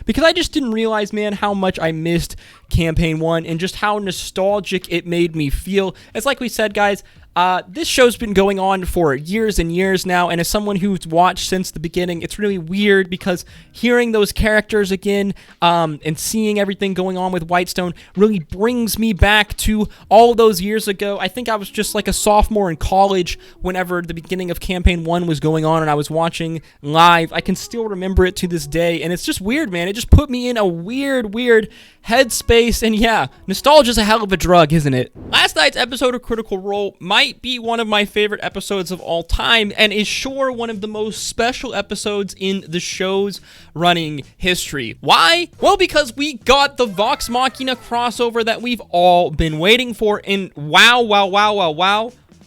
because I just didn't realize, man, how much I missed Campaign 1 and just how nostalgic it made me feel. It's like we said, guys, this show's been going on for years and years now, and as someone who's watched since the beginning, it's really weird because hearing those characters again and seeing everything going on with Whitestone really brings me back to all those years ago. I think I was just like a sophomore in college whenever the beginning of Campaign 1 was going on and I was watching live. I can still remember it to this day, and it's just weird, man. It just put me in a weird headspace, and yeah, nostalgia's a hell of a drug, isn't it? Last night's episode of Critical Role might be one of my favorite episodes of all time, and is sure one of the most special episodes in the show's running history. Why? Well, because we got the Vox Machina crossover that we've all been waiting for, and wow,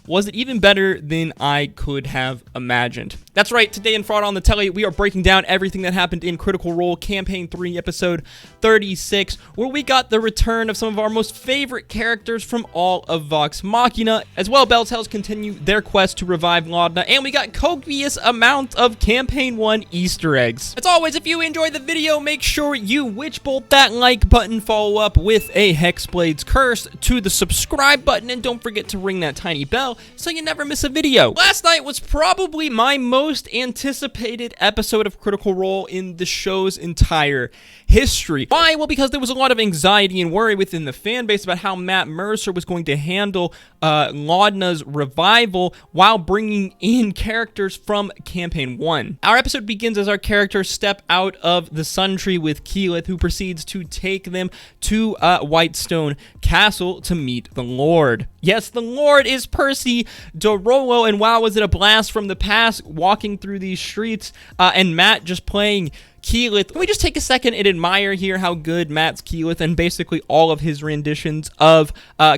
was it even better than I could have imagined. That's right, today in Fraud on the Telly, we are breaking down everything that happened in Critical Role Campaign 3, Episode 36, where we got the return of some of our most favorite characters from all of Vox Machina. As well, Belltales continue their quest to revive Laudna, and we got copious amounts of Campaign 1 Easter eggs. As always, if you enjoyed the video, make sure you witch bolt that like button, follow up with a Hexblade's Curse to the subscribe button, and don't forget to ring that tiny bell so you never miss a video. Last night was probably my most anticipated episode of Critical Role in the show's entire history. Why? Well, because there was a lot of anxiety and worry within the fan base about how Matt Mercer was going to handle Laudna's revival while bringing in characters from Campaign 1. Our episode begins as our characters step out of the Sun Tree with Keyleth, who proceeds to take them to Whitestone Castle to meet the Lord. Yes, the Lord is Percy Dorolo, and wow, was it a blast from the past walking through these streets and Matt just playing Keyleth. Can we just take a second and admire here how good Matt's Keyleth and basically all of his renditions of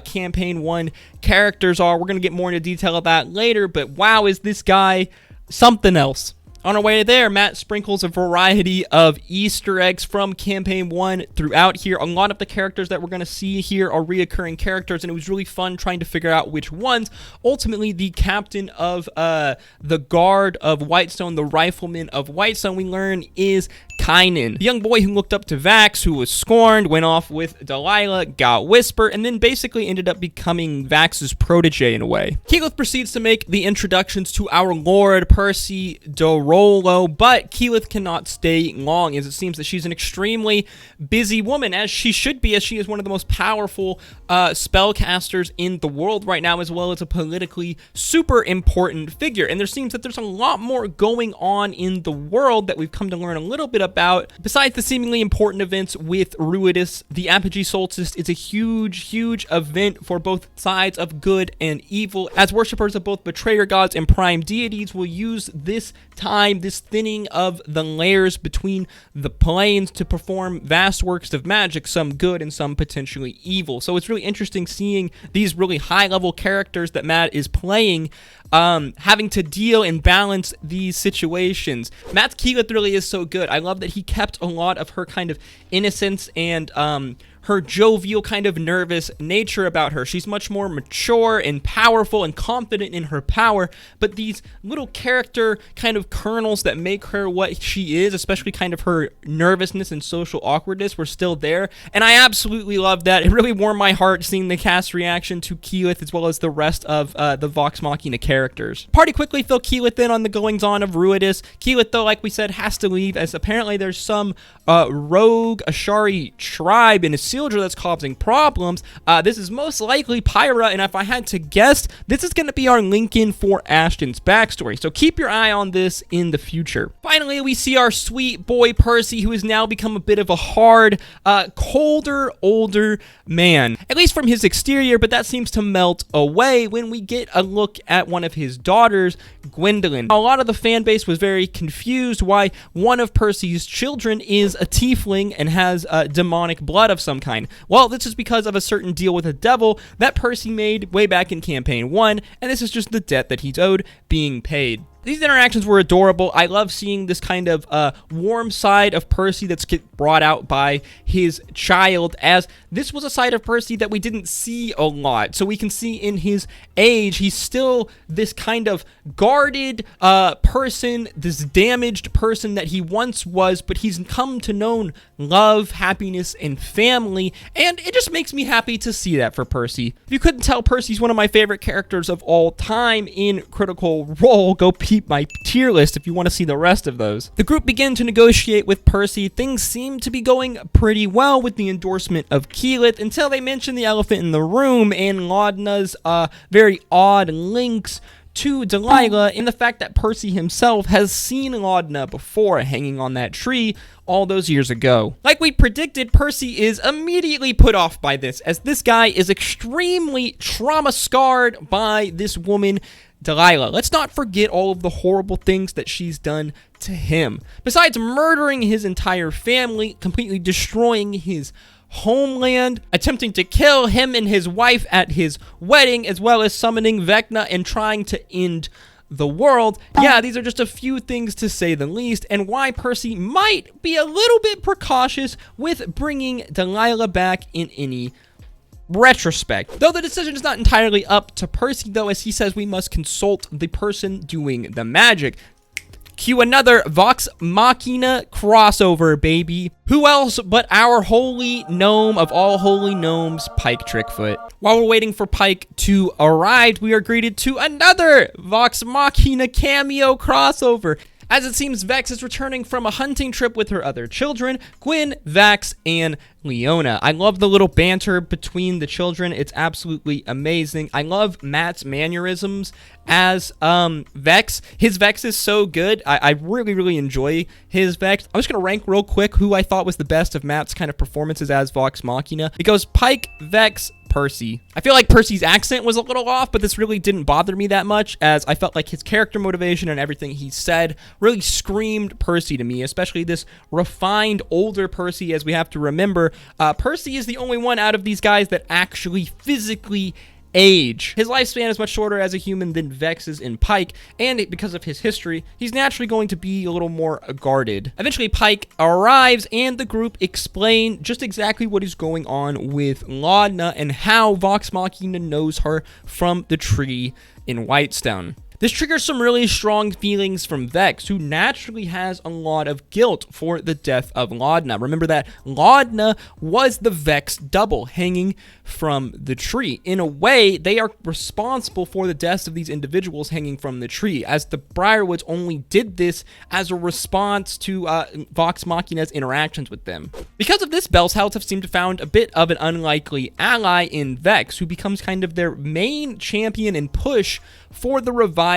Campaign 1 characters are. We're going to get more into detail of that later, but wow, is this guy something else. On our way there, Matt sprinkles a variety of Easter eggs from Campaign 1 throughout here. A lot of the characters that we're going to see here are reoccurring characters, and it was really fun trying to figure out which ones. Ultimately, the captain of the guard of Whitestone, the rifleman of Whitestone, we learn is Kynan, the young boy who looked up to Vax, who was scorned, went off with Delilah, got Whisper, and then basically ended up becoming Vax's protege in a way. Keyleth proceeds to make the introductions to our Lord, Percy Dorolo, but Keyleth cannot stay long, as it seems that she's an extremely busy woman, as she should be, as she is one of the most powerful spellcasters in the world right now, as well as a politically super important figure. And there seems that there's a lot more going on in the world that we've come to learn a little bit about. Besides the seemingly important events with Ruidus, the Apogee Solstice is a huge event for both sides of good and evil, as worshippers of both betrayer gods and prime deities will use this time, this thinning of the layers between the planes, to perform vast works of magic, some good and some potentially evil. So it's really interesting seeing these really high-level characters that Matt is playing having to deal and balance these situations. Matt's Keyleth really is so good. I love that he kept a lot of her kind of innocence and her jovial kind of nervous nature about her. She's much more mature and powerful and confident in her power, but these little character kind of kernels that make her what she is, especially kind of her nervousness and social awkwardness, were still there, and I absolutely love that. It really warmed my heart seeing the cast reaction to Keyleth as well as the rest of the Vox Machina characters. Party quickly fill Keyleth in on the goings-on of Ruidus. Keyleth, though, like we said, has to leave, as apparently there's some rogue Ashari tribe in Isildur that's causing problems. This is most likely Pyra, and if I had to guess, this is going to be our link-in for Ashton's backstory, so keep your eye on this in the future. Finally, we see our sweet boy Percy, who has now become a bit of a hard, colder, older man, at least from his exterior, but that seems to melt away when we get a look at one of his daughters, Gwendolyn. A lot of the fan base was very confused why one of Percy's children is a tiefling and has demonic blood of some kind. Well, this is because of a certain deal with the devil that Percy made way back in Campaign 1, and this is just the debt that he's owed being paid. These interactions were adorable. I love seeing this kind of warm side of Percy that's brought out by his child, as this was a side of Percy that we didn't see a lot. So we can see in his age, he's still this kind of guarded person, this damaged person that he once was, but he's come to know love, happiness, and family, and it just makes me happy to see that for Percy. If you couldn't tell, Percy's one of my favorite characters of all time in Critical Role. Go peep my tier list if you want to see the rest of those. The group began to negotiate with Percy. Things seemed to be going pretty well with the endorsement of Keyleth until they mentioned the elephant in the room and Laudna's very odd links to Delilah, and the fact that Percy himself has seen Laudna before hanging on that tree all those years ago. Like we predicted, Percy is immediately put off by this, as this guy is extremely trauma-scarred by this woman, Delilah. Let's not forget all of the horrible things that she's done to him. Besides murdering his entire family, completely destroying his homeland, attempting to kill him and his wife at his wedding, as well as summoning Vecna and trying to end the world. Yeah, these are just a few things to say the least, and why Percy might be a little bit precautious with bringing Delilah back in any retrospect. Though the decision is not entirely up to Percy, though, as he says we must consult the person doing the magic. Cue another Vox Machina crossover, baby. Who else but our holy gnome of all holy gnomes, Pike Trickfoot. While we're waiting for Pike to arrive, we are greeted to another Vox Machina cameo crossover, as it seems Vex is returning from a hunting trip with her other children, Gwyn, Vax, and Leona. I love the little banter between the children. It's absolutely amazing. I love Matt's mannerisms as Vex. His Vex is so good. I really, really enjoy his Vex. I'm just going to rank real quick who I thought was the best of Matt's kind of performances as Vox Machina. It goes Pike, Vex, Percy. I feel like Percy's accent was a little off, but this really didn't bother me that much, as I felt like his character motivation and everything he said really screamed Percy to me, especially this refined older Percy, as we have to remember, Percy is the only one out of these guys that actually physically age. His lifespan is much shorter as a human than Vex's and Pike, and because of his history, he's naturally going to be a little more guarded. Eventually, Pike arrives, and the group explain just exactly what is going on with Laudna and how Vox Machina knows her from the tree in Whitestone. This triggers some really strong feelings from Vex, who naturally has a lot of guilt for the death of Laudna. Remember that Laudna was the Vex double hanging from the tree. In a way, they are responsible for the deaths of these individuals hanging from the tree, as the Briarwoods only did this as a response to Vox Machina's interactions with them. Because of this, Bellshounds have seemed to found a bit of an unlikely ally in Vex, who becomes kind of their main champion and push for the revival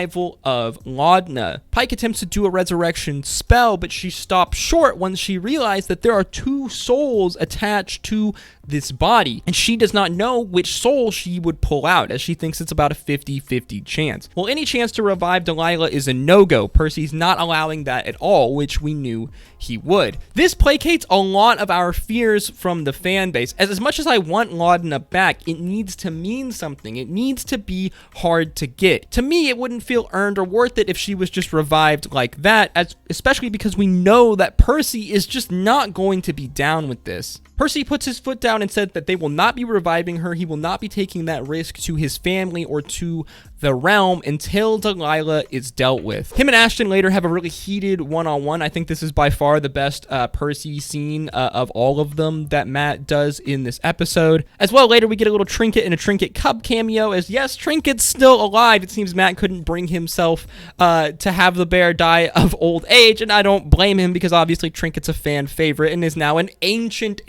of Laudna. Pike attempts to do a resurrection spell, but she stops short once she realized that there are two souls attached to this body, and she does not know which soul she would pull out, as she thinks it's about a 50-50 chance. Well, any chance to revive Delilah is a no-go. Percy's not allowing that at all, which we knew he would. This placates a lot of our fears from the fan base, as much as I want Laudna back, it needs to mean something. It needs to be hard to get. To me, it wouldn't feel earned or worth it if she was just revived like that, especially because we know that Percy is just not going to be down with this. Percy puts his foot down and said that they will not be reviving her. He will not be taking that risk to his family or to the realm until Delilah is dealt with. Him and Ashton later have a really heated one-on-one. I think this is by far the best Percy scene of all of them that Matt does in this episode. As well, later we get a little Trinket and a Trinket Cub cameo, as yes, Trinket's still alive. It seems Matt couldn't bring himself to have the bear die of old age, and I don't blame him, because obviously Trinket's a fan favorite and is now an ancient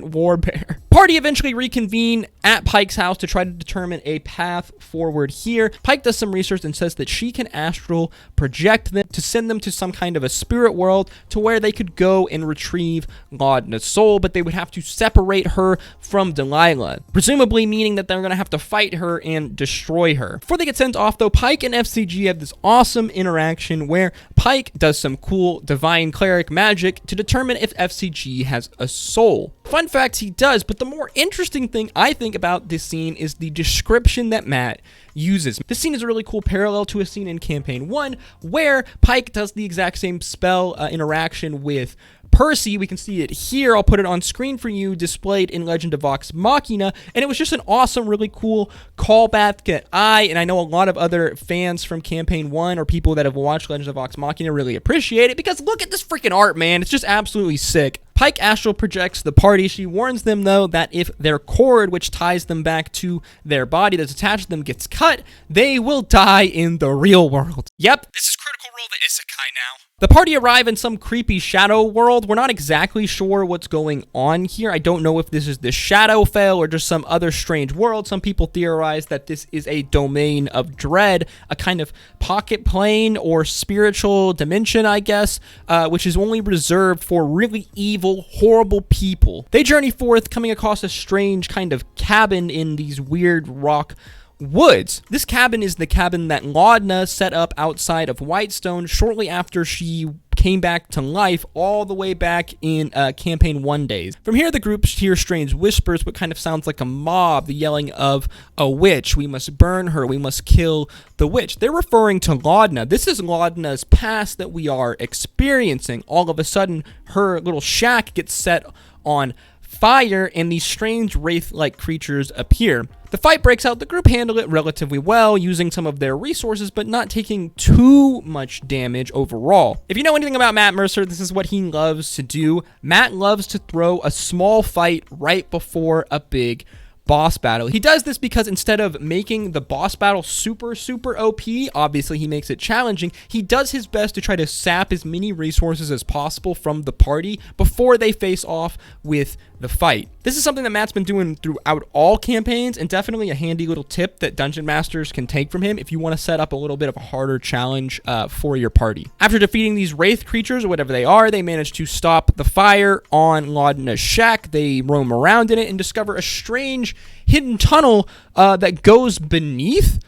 war bear. Party eventually reconvene at Pike's house to try to determine a path forward here. Pike does some research and says that she can astral project them to send them to some kind of a spirit world to where they could go and retrieve Laudna's soul, but they would have to separate her from Delilah, presumably meaning that they're going to have to fight her and destroy her. Before they get sent off, though, Pike and FCG have this awesome interaction where Pike does some cool divine cleric magic to determine if FCG has a soul. Fun fact, he does, but the more interesting thing I think about this scene is the description that Matt uses. This scene is a really cool parallel to a scene in Campaign 1 where Pike does the exact same spell interaction with Percy. We can see it here. I'll put it on screen for you, displayed in Legend of Vox Machina, and it was just an awesome, really cool callback that and I know a lot of other fans from Campaign 1 or people that have watched Legend of Vox Machina really appreciate it, because look at this freaking art, man. It's just absolutely sick. Pike astral projects the party. She warns them, though, that if their cord, which ties them back to their body that's attached to them, gets cut, they will die in the real world. Yep, this is Critical Role the Isekai now. The party arrive in some creepy shadow world. We're not exactly sure what's going on here. I don't know if this is the Shadowfell or just some other strange world. Some people theorize that this is a domain of dread, a kind of pocket plane or spiritual dimension, I guess, which is only reserved for really evil, horrible people. They journey forth, coming across a strange kind of cabin in these weird rock woods. This cabin is the cabin that Laudna set up outside of Whitestone shortly after she came back to life all the way back in Campaign 1 days. From here, the group hears strange whispers, what kind of sounds like a mob, the yelling of a witch. We must burn her. We must kill the witch. They're referring to Laudna. This is Laudna's past that we are experiencing. All of a sudden, her little shack gets set on fire, and these strange wraith-like creatures appear. The fight breaks out. The group handle it relatively well, using some of their resources, but not taking too much damage overall. If you know anything about Matt Mercer, this is what he loves to do. Matt loves to throw a small fight right before a big boss battle. He does this because instead of making the boss battle super OP, obviously he makes it challenging, he does his best to try to sap as many resources as possible from the party before they face off with the fight. This is something that Matt's been doing throughout all campaigns, and definitely a handy little tip that dungeon masters can take from him if you want to set up a little bit of a harder challenge for your party. After defeating these wraith creatures, or whatever they are, they manage to stop the fire on Laudna's shack. They roam around in it and discover a strange hidden tunnel that goes beneath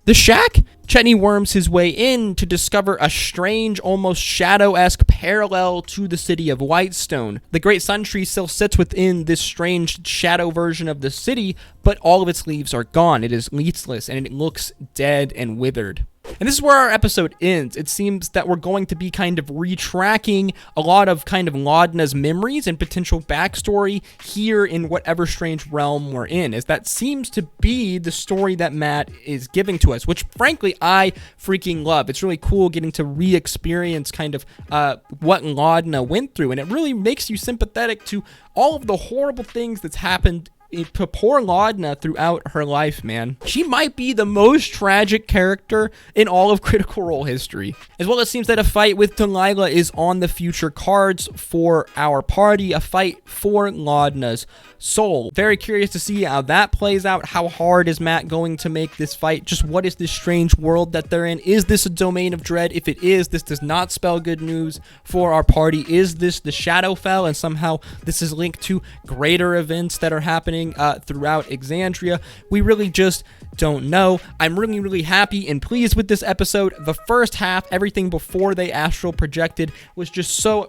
the shack. Chetney worms his way in to discover a strange, almost shadow-esque parallel to the city of Whitestone. The Great Sun Tree still sits within this strange shadow version of the city, but all of its leaves are gone. It is leafless, and it looks dead and withered. And this is where our episode ends. It seems that we're going to be kind of retracking a lot of kind of Laudna's memories and potential backstory here in whatever strange realm we're in, as that seems to be the story that Matt is giving to us, which frankly I freaking love. It's really cool getting to re-experience kind of what Laudna went through, and it really makes you sympathetic to all of the horrible things that's happened to poor Laudna throughout her life, man. She might be the most tragic character in all of Critical Role history. As well, it seems that a fight with Delilah is on the future cards for our party, a fight for Laudna's soul. Very curious to see how that plays out. How hard is Matt going to make this fight? Just what is this strange world that they're in? Is this a domain of dread? If it is, this does not spell good news for our party. Is this the Shadowfell, and somehow this is linked to greater events that are happening throughout Exandria? We really just don't know. I'm really happy and pleased with this episode. The first half, everything before they astral projected, was just so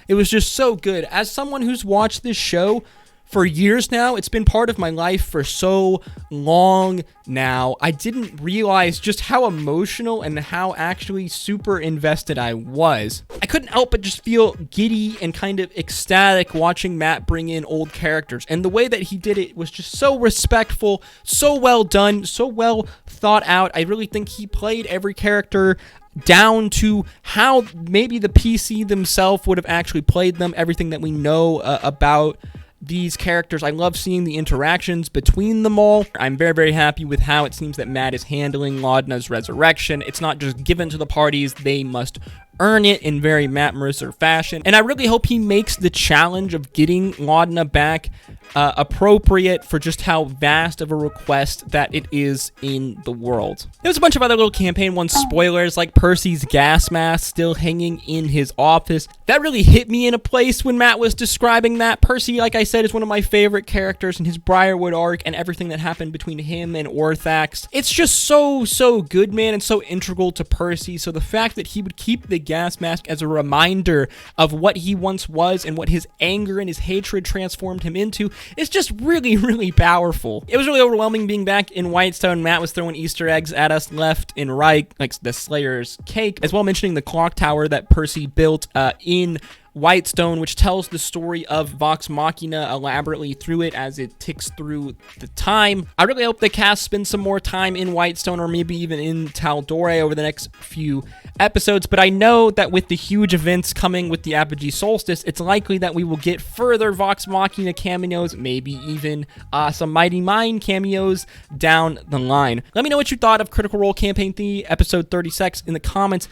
it was just so good. As someone who's watched this show for years now, it's been part of my life for so long now, I didn't realize just how emotional and how actually super invested I was. I couldn't help but just feel giddy and kind of ecstatic watching Matt bring in old characters, and the way that he did it was just so respectful, so well done, so well thought out. I really think he played every character down to how maybe the PC themselves would have actually played them, everything that we know about these characters. I love seeing the interactions between them all. I'm very happy with how it seems that Matt is handling Laudna's resurrection. It's not just given to the parties, they must earn it in very Matt Mercer fashion. And I really hope he makes the challenge of getting Laudna back appropriate for just how vast of a request that it is in the world. There was a bunch of other little campaign 1 spoilers, like Percy's gas mask still hanging in his office. That really hit me in a place when Matt was describing that. Percy, like I said, is one of my favorite characters in his Briarwood arc and everything that happened between him and Orthax. It's just so good, man, and so integral to Percy. So the fact that he would keep the gas mask as a reminder of what he once was and what his anger and his hatred transformed him into is just really powerful. It was really overwhelming being back in Whitestone. Matt was throwing Easter eggs at us left and right, like the Slayer's cake, as well mentioning the clock tower that Percy built in Whitestone, which tells the story of Vox Machina elaborately through it as it ticks through the time. I really hope the cast spends some more time in Whitestone or maybe even in Taldore over the next few episodes, but I know that with the huge events coming with the Apogee Solstice, it's likely that we will get further Vox Machina cameos, maybe even some Mighty Mine cameos down the line. Let me know what you thought of Critical Role Campaign 3, episode 36 in the comments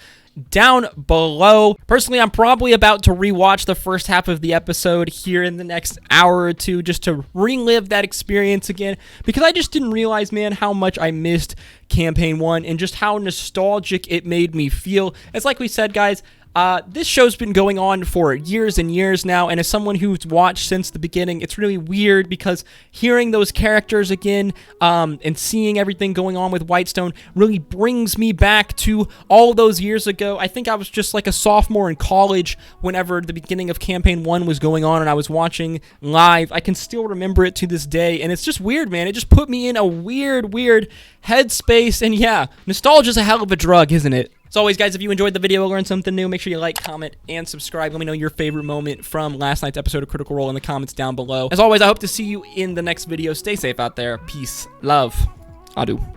down below. Personally, I'm probably about to rewatch the first half of the episode here in the next hour or two just to relive that experience again, because I just didn't realize, man, how much I missed Campaign 1 and just how nostalgic it made me feel. It's like we said, guys, this show's been going on for years and years now, and as someone who's watched since the beginning, it's really weird because hearing those characters again and seeing everything going on with Whitestone really brings me back to all those years ago. I think I was just like a sophomore in college whenever the beginning of Campaign 1 was going on and I was watching live. I can still remember it to this day, and it's just weird, man. It just put me in a weird headspace, and yeah, nostalgia's a hell of a drug, isn't it? As always, guys, if you enjoyed the video or learned something new, make sure you like, comment, and subscribe. Let me know your favorite moment from last night's episode of Critical Role in the comments down below. As always, I hope to see you in the next video. Stay safe out there. Peace, love, adieu.